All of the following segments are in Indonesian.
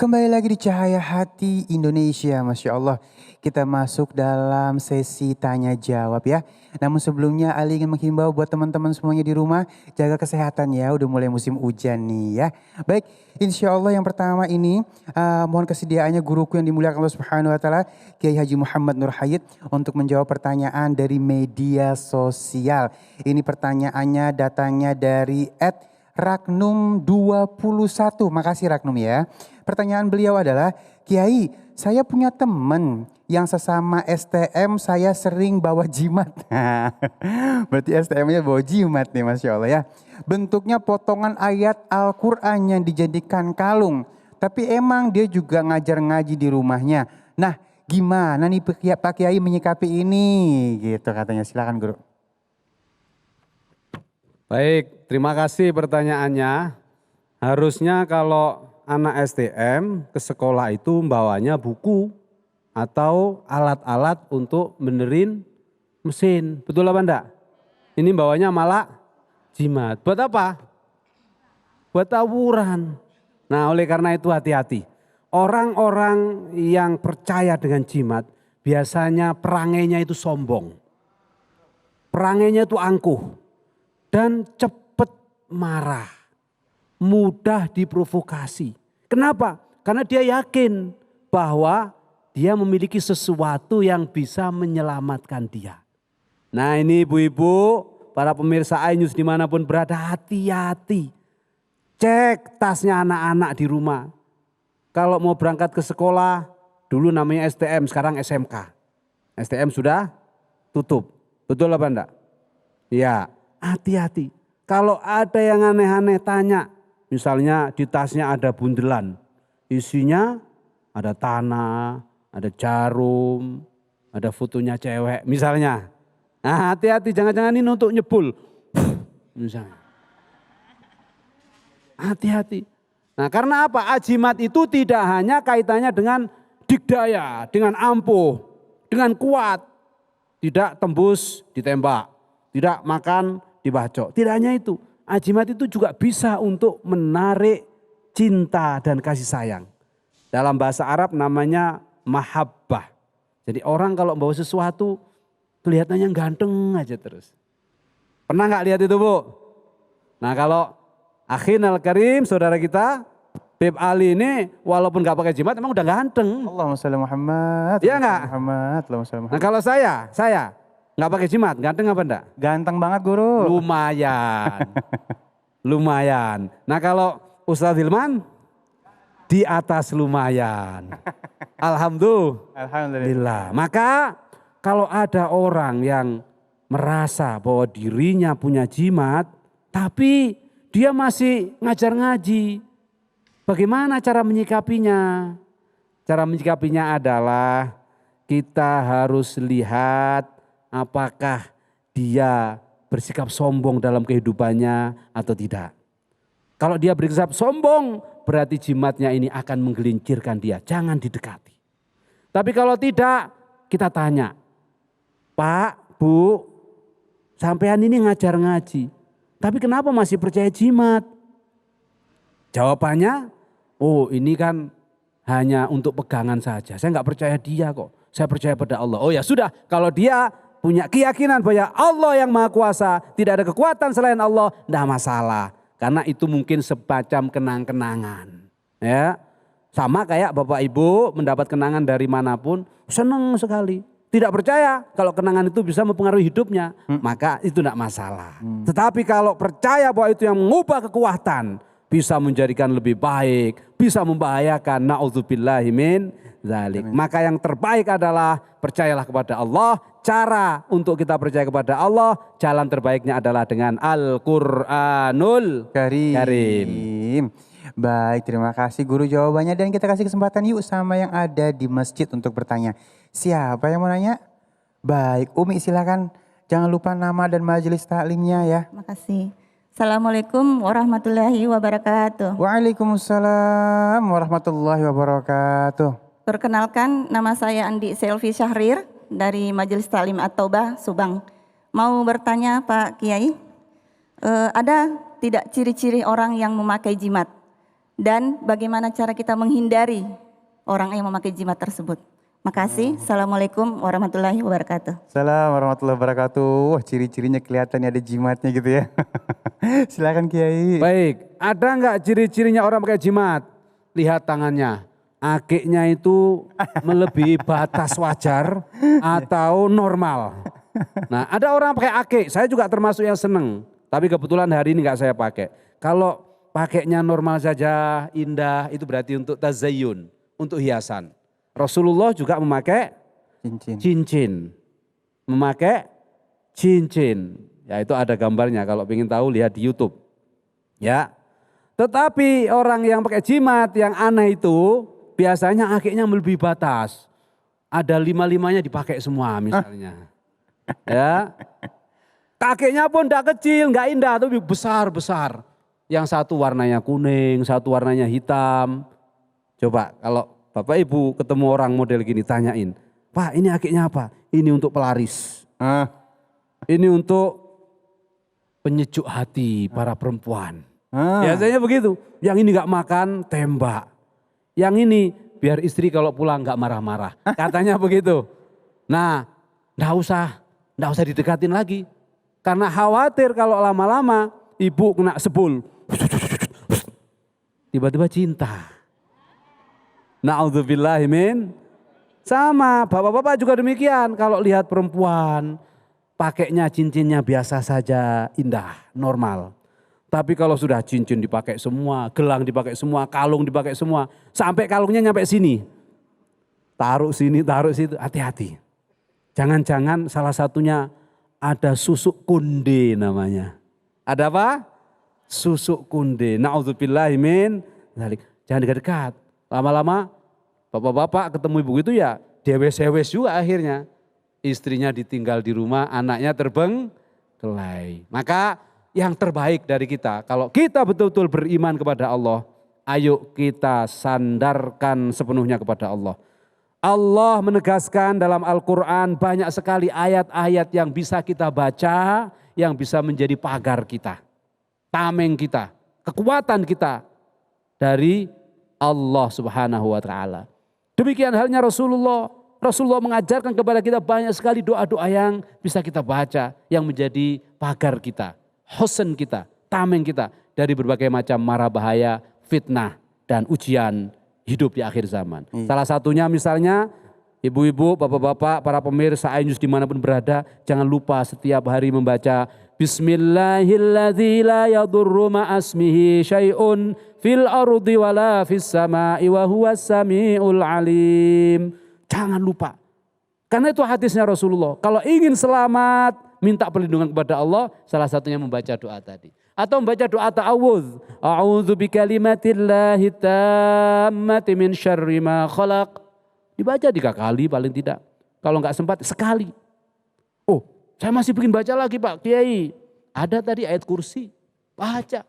Kembali lagi di Cahaya Hati Indonesia, Masya Allah. Kita masuk dalam sesi tanya jawab ya. Namun sebelumnya Ali ingin menghimbau buat teman-teman semuanya di rumah, jaga kesehatan ya, udah mulai musim hujan nih ya. Baik, insya Allah yang pertama ini mohon kesediaannya guruku yang dimuliakan Allah Subhanahu Wa Taala, Kiai Haji Muhammad Nur Hayat, untuk menjawab pertanyaan dari media sosial. Ini pertanyaannya datangnya dari Ragnum 21. Makasih Ragnum ya. Pertanyaan beliau adalah, Kiai, saya punya teman yang sesama STM saya sering bawa jimat. Berarti STM-nya bawa jimat nih, Masya Allah ya. Bentuknya potongan ayat Al-Quran yang dijadikan kalung. Tapi emang dia juga ngajar ngaji di rumahnya. Nah, gimana nih Pak Kiai menyikapi ini? Gitu katanya, silakan Guru. Baik, terima kasih pertanyaannya. Harusnya kalau anak STM ke sekolah itu bawanya buku atau alat-alat untuk benerin mesin. Betul apa enggak? Ini bawanya malah jimat. Buat apa? Buat tawuran. Nah, oleh karena itu hati-hati. Orang-orang yang percaya dengan jimat biasanya perangainya itu sombong. Perangainya itu angkuh dan cepat marah. Mudah diprovokasi. Kenapa? Karena dia yakin bahwa dia memiliki sesuatu yang bisa menyelamatkan dia. Nah ini ibu-ibu, para pemirsa iNews dimanapun berada, hati-hati. Cek tasnya anak-anak di rumah. Kalau mau berangkat ke sekolah, dulu namanya STM, sekarang SMK. STM sudah tutup. Betul apa enggak? Ya, hati-hati. Kalau ada yang aneh-aneh tanya, misalnya di tasnya ada bundelan, isinya ada tanah, ada jarum, ada fotonya cewek misalnya. Nah hati-hati, jangan-jangan ini untuk nyebul. Misalnya. Hati-hati. Nah karena apa? Ajimat itu tidak hanya kaitannya dengan dikdaya, dengan ampuh, dengan kuat. Tidak tembus ditembak, tidak makan dibacok. Tidak hanya itu. Ajimat itu juga bisa untuk menarik cinta dan kasih sayang. Dalam bahasa Arab namanya mahabbah. Jadi orang kalau bawa sesuatu kelihatannya ganteng aja terus. Pernah gak lihat itu Bu? Nah kalau Akhinal Karim, saudara kita, Beb Ali ini walaupun gak pakai jimat emang udah ganteng. Allahumma sholli Muhammad. Iya gak? Nah kalau saya gak pakai jimat, ganteng apa enggak? Ganteng banget Guru. Lumayan. Lumayan. Nah kalau Ustadz Hilman di atas lumayan. Alhamdulillah. Maka kalau ada orang yang merasa bahwa dirinya punya jimat, tapi dia masih ngajar ngaji. Bagaimana cara menyikapinya? Cara menyikapinya adalah kita harus lihat apakah dia bersikap sombong dalam kehidupannya atau tidak. Kalau dia bersikap sombong, berarti jimatnya ini akan menggelincirkan dia. Jangan didekati. Tapi kalau tidak, kita tanya, Pak, Bu, sampean ini ngajar ngaji. Tapi kenapa masih percaya jimat? Jawabannya, oh ini kan hanya untuk pegangan saja. Saya nggak percaya dia kok. Saya percaya pada Allah. Oh ya sudah, kalau dia punya keyakinan bahwa Allah yang Maha Kuasa, tidak ada kekuatan selain Allah, tidak masalah. Karena itu mungkin semacam kenang-kenangan. Ya, sama kayak Bapak Ibu mendapat kenangan dari manapun, senang sekali. Tidak percaya kalau kenangan itu bisa mempengaruhi hidupnya, maka itu tidak masalah. Tetapi kalau percaya bahwa itu yang mengubah kekuatan, bisa menjadikan lebih baik, bisa membahayakan, na'udzubillahi min dzalik. Maka yang terbaik adalah percayalah kepada Allah. Cara untuk kita percaya kepada Allah, jalan terbaiknya adalah dengan Al-Quranul Karim. Baik, terima kasih Guru jawabannya, dan kita kasih kesempatan yuk sama yang ada di masjid untuk bertanya. Siapa yang mau nanya? Baik, Umi silakan. Jangan lupa nama dan majelis taklimnya ya. Makasih. Assalamualaikum warahmatullahi wabarakatuh. Waalaikumsalam warahmatullahi wabarakatuh. Perkenalkan, nama saya Andi Selvi Syahrir dari Majelis Taklim At-Taubah, Subang. Mau bertanya Pak Kiai, ada tidak ciri-ciri orang yang memakai jimat? dan bagaimana cara kita menghindari orang yang memakai jimat tersebut. Makasih. Assalamualaikum warahmatullahi wabarakatuh. Assalamualaikum warahmatullahi wabarakatuh. Wah, ciri-cirinya kelihatan ada jimatnya gitu ya. Silakan Kiai. Baik, ada nggak ciri-cirinya orang pakai jimat? Lihat tangannya. Akiknya itu melebihi batas wajar atau normal. Nah, ada orang pakai akik, saya juga termasuk yang seneng. Tapi kebetulan hari ini nggak saya pakai. Kalau pakainya normal saja, indah, itu berarti untuk tazayyun, untuk hiasan. Rasulullah juga memakai cincin. Memakai cincin. Ya itu ada gambarnya, kalau ingin tahu lihat di YouTube. Ya. Tetapi orang yang pakai jimat yang aneh itu biasanya akiknya melebihi batas. Ada 5-5-nya dipakai semua misalnya. Ya. Kakeknya pun tidak kecil, nggak indah, tapi besar-besar. Yang satu warnanya kuning, satu warnanya hitam. Coba kalau Bapak Ibu ketemu orang model gini tanyain, Pak ini akiknya apa? Ini untuk pelaris. Ini untuk penyejuk hati para perempuan. Biasanya begitu. Yang ini nggak makan, tembak. Yang ini biar istri kalau pulang nggak marah-marah. Katanya begitu. Nah, nggak usah didekatin lagi. Karena khawatir kalau lama-lama ibu kena sebul. Tiba-tiba cinta. Na'udzubillahi min. Sama, bapak-bapak juga demikian. Kalau lihat perempuan, pakainya cincinnya biasa saja, indah, normal. Tapi kalau sudah cincin dipakai semua, gelang dipakai semua, kalung dipakai semua. Sampai kalungnya nyampe sini. Taruh sini, taruh situ, hati-hati. Jangan-jangan salah satunya ada susuk kunde namanya. Ada apa? Susuk kunde. Na'udzubillahi min. Jangan dekat-dekat. Lama-lama bapak-bapak ketemu ibu itu ya dewes-dewes juga akhirnya. Istrinya ditinggal di rumah, anaknya terbengkelai. Maka yang terbaik dari kita, kalau kita betul-betul beriman kepada Allah, ayo kita sandarkan sepenuhnya kepada Allah. Allah menegaskan dalam Al-Quran banyak sekali ayat-ayat yang bisa kita baca, yang bisa menjadi pagar kita, tameng kita, kekuatan kita dari Allah Subhanahu wa taala. Demikian halnya Rasulullah. Rasulullah mengajarkan kepada kita banyak sekali doa-doa yang bisa kita baca, yang menjadi pagar kita, husn kita, tameng kita dari berbagai macam mara bahaya, fitnah dan ujian hidup di akhir zaman. Salah satunya misalnya ibu-ibu, bapak-bapak, para pemirsa iNews dimanapun berada, jangan lupa setiap hari membaca Bismillahilladzi la yadurru ma'asmihi syai'un fil ardi wala fis sama'i wa huwas sami'ul alim. Jangan lupa. Karena itu hadisnya Rasulullah. Kalau ingin selamat, minta perlindungan kepada Allah, salah satunya membaca doa tadi. Atau membaca doa ta'awudz. A'udzu bikalimatillahi tammati min syarri ma khalaq. Dibaca 3 kali paling tidak. Kalau enggak sempat sekali. Oh, saya masih bikin baca lagi Pak Kiai. Ada tadi ayat kursi. Baca.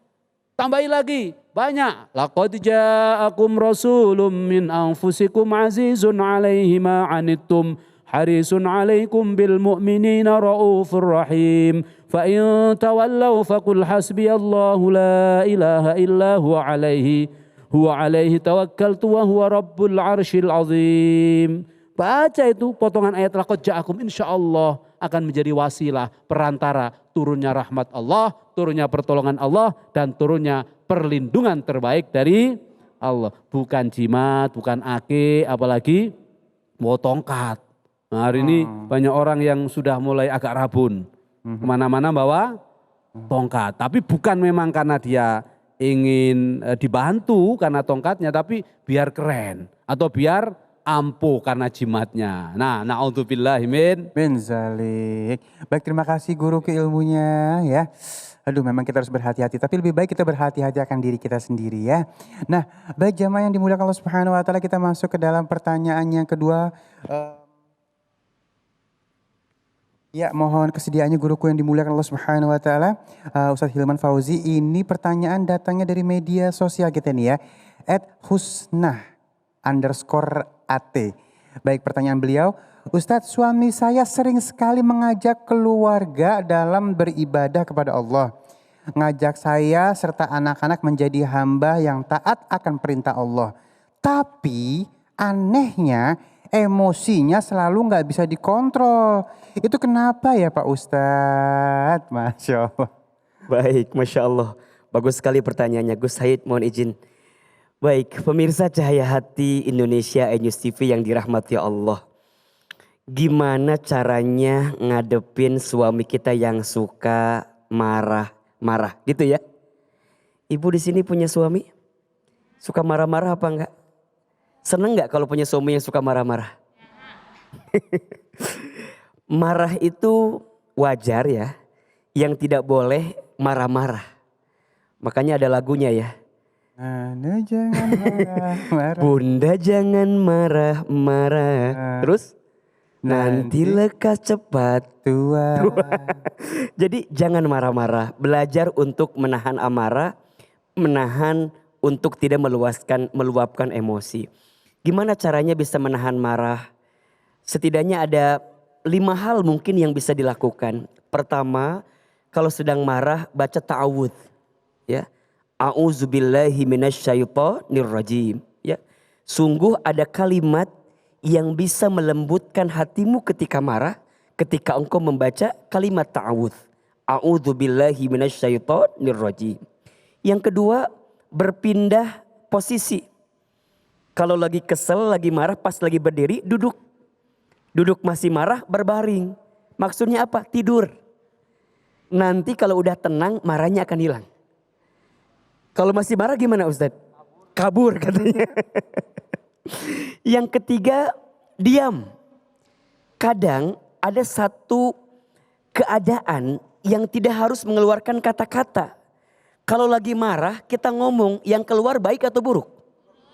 Tambahin lagi. Banyak. Laqad ja'akum rasulun min anfusikum azizun alaihi ma anittum. Harisun alaikum bil mu'minina raufur rahim. Fa in tawallaw faqul hasbiyallahu la ilaha illa huwa alaihi tawakkaltu wa huwa rabbul arsyil azim. Baca itu potongan ayat laqad ja'akum, insyaallah akan menjadi wasilah perantara turunnya rahmat Allah, turunnya pertolongan Allah dan turunnya perlindungan terbaik dari Allah. Bukan jimat, bukan ake, apalagi bawa tongkat. Nah, hari ini banyak orang yang sudah mulai agak rabun. Kemana-mana bawa tongkat. Tapi bukan memang karena dia ingin dibantu karena tongkatnya, tapi biar keren. Atau biar ampuh karena jimatnya. Nah, na'udzubillahi min zalik. Baik, terima kasih guru keilmunya ya. Aduh, memang kita harus berhati-hati, tapi lebih baik kita berhati-hati akan diri kita sendiri ya. Nah, baik jamaah yang dimuliakan Allah Subhanahu wa taala, kita masuk ke dalam pertanyaan yang kedua. Ya, mohon kesediaannya guruku yang dimuliakan Allah Subhanahu wa taala, Ustadz Hilman Fauzi. Ini pertanyaan datangnya dari media sosial kita nih ya. @husnah_at. Baik, pertanyaan beliau, Ustadz, suami saya sering sekali mengajak keluarga dalam beribadah kepada Allah. ngajak saya serta anak-anak menjadi hamba yang taat akan perintah Allah. Tapi anehnya emosinya selalu nggak bisa dikontrol. Itu kenapa ya Pak Ustadz? Masya Allah. Baik, Masya Allah. Bagus sekali pertanyaannya Gus Said, mohon izin. Baik, pemirsa Cahaya Hati Indonesia News TV yang dirahmati Allah. Gimana caranya ngadepin suami kita yang suka marah-marah gitu ya? Ibu di sini punya suami? Suka marah-marah apa enggak? Seneng enggak kalau punya suami yang suka marah-marah? Marah itu wajar ya. Yang tidak boleh marah-marah. Makanya ada lagunya ya. Anda jangan marah-marah. Bunda jangan marah-marah. Terus? Nanti lekas cepat tua. Jadi jangan marah-marah. Belajar untuk menahan amarah. Menahan untuk tidak meluapkan emosi. Gimana caranya bisa menahan marah? Setidaknya ada 5 hal mungkin yang bisa dilakukan. Pertama, kalau sedang marah baca ta'awudz. Ya. A'udzubillahi minasyaitonir rajim. Ya. Sungguh ada kalimat yang bisa melembutkan hatimu ketika marah. Ketika engkau membaca kalimat ta'awudz. A'udzubillahi minasyaitonir rajim. Yang kedua, berpindah posisi. Kalau lagi kesel, lagi marah, pas lagi berdiri, duduk. Duduk masih marah, berbaring. Maksudnya apa? Tidur. Nanti kalau udah tenang, marahnya akan hilang. Kalau masih marah gimana Ustadz? Kabur katanya. Yang ketiga, diam. Kadang ada satu keadaan yang tidak harus mengeluarkan kata-kata. Kalau lagi marah, kita ngomong yang keluar baik atau buruk?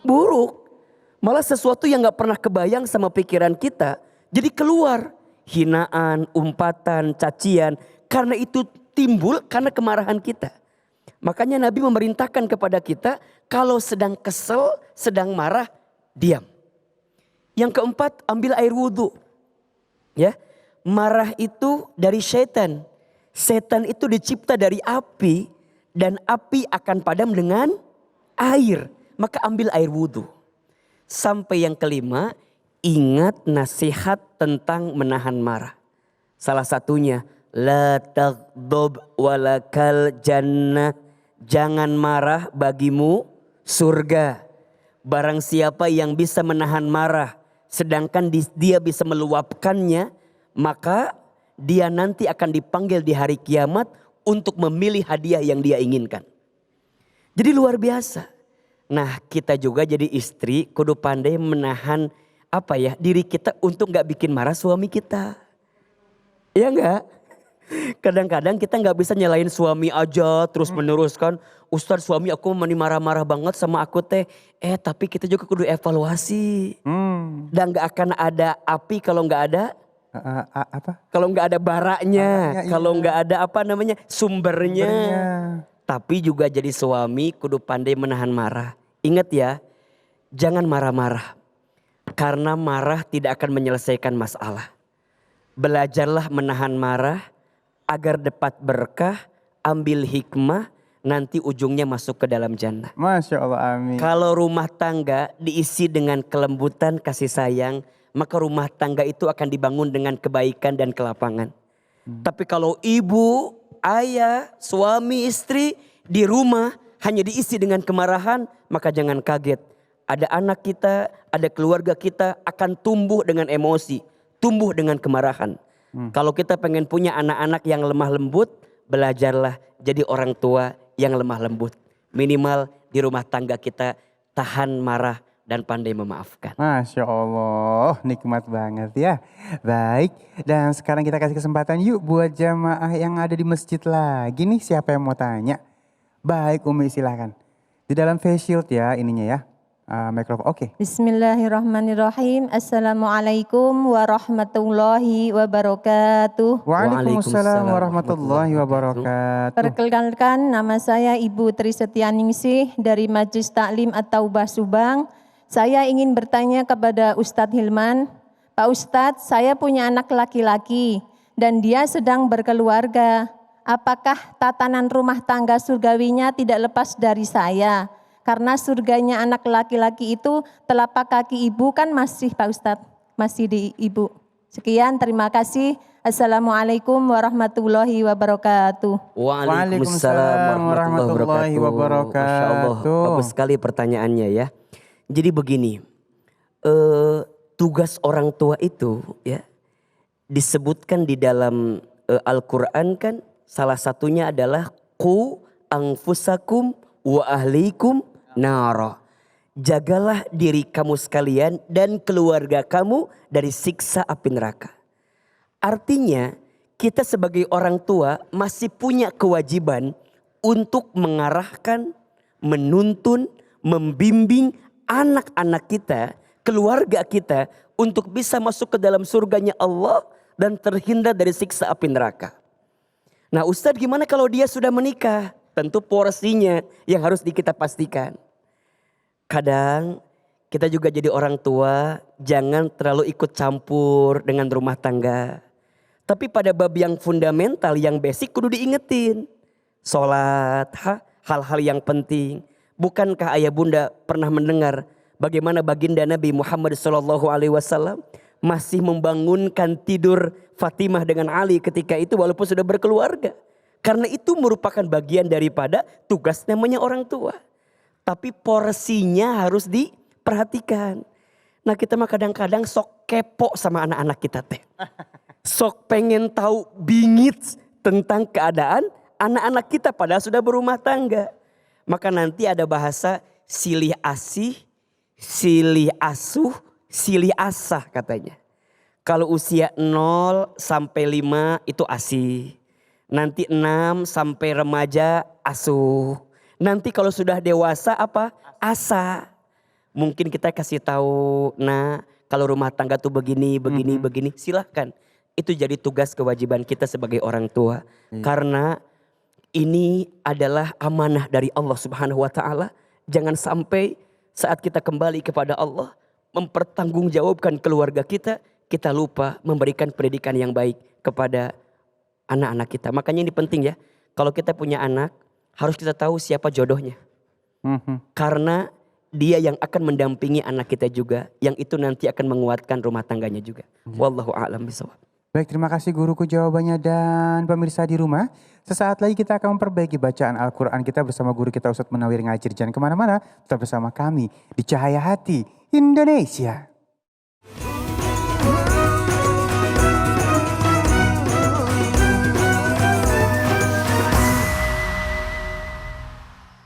Buruk. Malah sesuatu yang gak pernah kebayang sama pikiran kita, jadi keluar. Hinaan, umpatan, cacian. Karena itu timbul karena kemarahan kita. Makanya Nabi memerintahkan kepada kita kalau sedang kesel, sedang marah, diam. Yang keempat, ambil air wudhu. Ya, marah itu dari setan. Setan itu dicipta dari api dan api akan padam dengan air. Maka ambil air wudhu. Sampai yang kelima, ingat nasihat tentang menahan marah. Salah satunya, la taghdab walakal jannah. Jangan marah bagimu surga. Barang siapa yang bisa menahan marah sedangkan dia bisa meluapkannya, maka dia nanti akan dipanggil di hari kiamat untuk memilih hadiah yang dia inginkan. Jadi luar biasa. Nah, kita juga jadi istri kudu pandai menahan diri kita untuk gak bikin marah suami kita. Iya enggak? Kadang-kadang kita gak bisa nyalain suami aja terus menerus kan. Ustadz, suami aku marah-marah banget sama aku teh. Tapi kita juga kudu evaluasi. Dan gak akan ada api kalau gak ada. Kalau gak ada baranya. Kalau gak ada sumbernya. Tapi juga jadi suami kudu pandai menahan marah. Ingat ya, jangan marah-marah. Karena marah tidak akan menyelesaikan masalah. Belajarlah menahan marah agar dapat berkah, ambil hikmah, nanti ujungnya masuk ke dalam jannah. Masya Allah, amin. Kalau rumah tangga diisi dengan kelembutan, kasih sayang, maka rumah tangga itu akan dibangun dengan kebaikan dan kelapangan. Tapi kalau ibu, ayah, suami, istri di rumah hanya diisi dengan kemarahan, maka jangan kaget. Ada anak kita, ada keluarga kita akan tumbuh dengan emosi, tumbuh dengan kemarahan. Kalau kita pengen punya anak-anak yang lemah lembut, belajarlah jadi orang tua yang lemah lembut. Minimal di rumah tangga kita tahan marah dan pandai memaafkan. Masya Allah, nikmat banget ya. Baik, dan sekarang kita kasih kesempatan yuk buat jamaah yang ada di masjid lagi nih. Siapa yang mau tanya? Baik Umi, silahkan. Di dalam face shield ya ininya ya. Mikrofon, oke. Bismillahirrahmanirrahim. Assalamualaikum warahmatullahi wabarakatuh. Waalaikumsalam warahmatullahi wabarakatuh. Perkenalkan, nama saya Ibu Tri Setianingsih dari Majelis Taklim At-Taubah Subang. Saya ingin bertanya kepada Ustadz Hilman. Pak Ustadz, saya punya anak laki-laki dan dia sedang berkeluarga. apakah tatanan rumah tangga surgawinya tidak lepas dari saya? Karena surganya anak laki-laki itu telapak kaki ibu kan masih Pak Ustadz, masih di ibu. Sekian, terima kasih. Assalamualaikum warahmatullahi wabarakatuh. Waalaikumsalam warahmatullahi wabarakatuh. Masya Allah, wabarakatuh. bagus sekali pertanyaannya ya. Jadi begini, tugas orang tua itu ya disebutkan di dalam Al-Quran kan salah satunya adalah qu anfusakum wa ahlikum nara. Jagalah diri kamu sekalian dan keluarga kamu dari siksa api neraka. Artinya kita sebagai orang tua masih punya kewajiban untuk mengarahkan, menuntun, membimbing anak-anak kita, keluarga kita untuk bisa masuk ke dalam surganya Allah dan terhindar dari siksa api neraka. Nah Ustadz, gimana kalau dia sudah menikah? Tentu porsinya yang harus kita pastikan. Kadang kita juga jadi orang tua jangan terlalu ikut campur dengan rumah tangga. Tapi pada bab yang fundamental, yang basic kudu diingetin. Sholat, hal-hal yang penting. Bukankah ayah bunda pernah mendengar bagaimana baginda Nabi Muhammad SAW masih membangunkan tidur Fatimah dengan Ali ketika itu walaupun sudah berkeluarga. Karena itu merupakan bagian daripada tugas namanya orang tua. Tapi porsinya harus diperhatikan. Nah kita mah kadang-kadang sok kepo sama anak-anak kita teh. Sok pengen tahu bingit tentang keadaan anak-anak kita padahal sudah berumah tangga. Maka nanti ada bahasa silih asih, silih asuh, silih asah katanya. Kalau usia 0 sampai 5 itu asih. Nanti 6 sampai remaja asuh. Nanti kalau sudah dewasa apa? Asa. Mungkin kita kasih tahu, nah kalau rumah tangga tuh begini, begini. Silahkan. Itu jadi tugas kewajiban kita sebagai orang tua. Karena ini adalah amanah dari Allah Subhanahu wa taala. Jangan sampai saat kita kembali kepada Allah mempertanggungjawabkan keluarga kita, kita lupa memberikan pendidikan yang baik kepada anak-anak kita. Makanya ini penting ya. Kalau kita punya anak, harus kita tahu siapa jodohnya. Karena dia yang akan mendampingi anak kita juga. Yang itu nanti akan menguatkan rumah tangganya juga. Wallahu a'lam bishawab. Baik, terima kasih guruku jawabannya dan pemirsa di rumah. Sesaat lagi kita akan memperbaiki bacaan Al-Quran kita bersama guru kita Ustadz Munawir Ngajir. Jangan kemana-mana, tetap bersama kami di Cahaya Hati Indonesia.